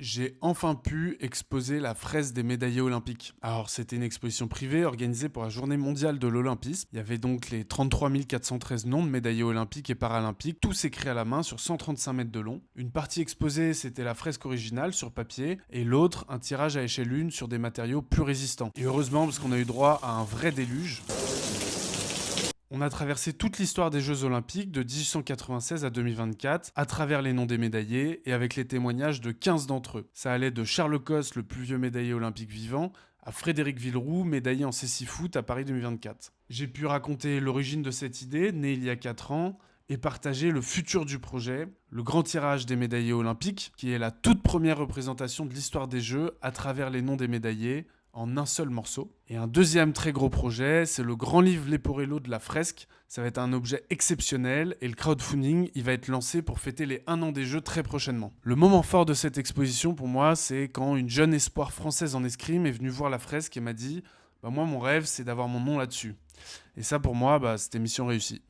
J'ai enfin pu exposer la fresque des médaillés olympiques. Alors, c'était une exposition privée organisée pour la Journée mondiale de l'Olympisme. Il y avait donc les 33 413 noms de médaillés olympiques et paralympiques, tous écrits à la main sur 135 mètres de long. Une partie exposée, c'était la fresque originale sur papier, et l'autre, un tirage à échelle 1 sur des matériaux plus résistants. Et heureusement, parce qu'on a eu droit à un vrai déluge. On a traversé toute l'histoire des Jeux Olympiques de 1896 à 2024 à travers les noms des médaillés et avec les témoignages de 15 d'entre eux. Ça allait de Charles Cosse, le plus vieux médaillé olympique vivant, à Frédéric Villeroux, médaillé en cécifoot à Paris 2024. J'ai pu raconter l'origine de cette idée, née il y a 4 ans, et partager le futur du projet, le grand tirage des médaillés olympiques, qui est la toute première représentation de l'histoire des Jeux à travers les noms des médaillés, en un seul morceau. Et un deuxième très gros projet, c'est le grand livre Leporello de la fresque. Ça va être un objet exceptionnel et le crowdfunding, il va être lancé pour fêter les 1 an des Jeux très prochainement. Le moment fort de cette exposition pour moi, c'est quand une jeune espoir française en escrime est venue voir la fresque et m'a dit « Moi, mon rêve, c'est d'avoir mon nom là-dessus. » Et ça, pour moi, c'était mission réussie.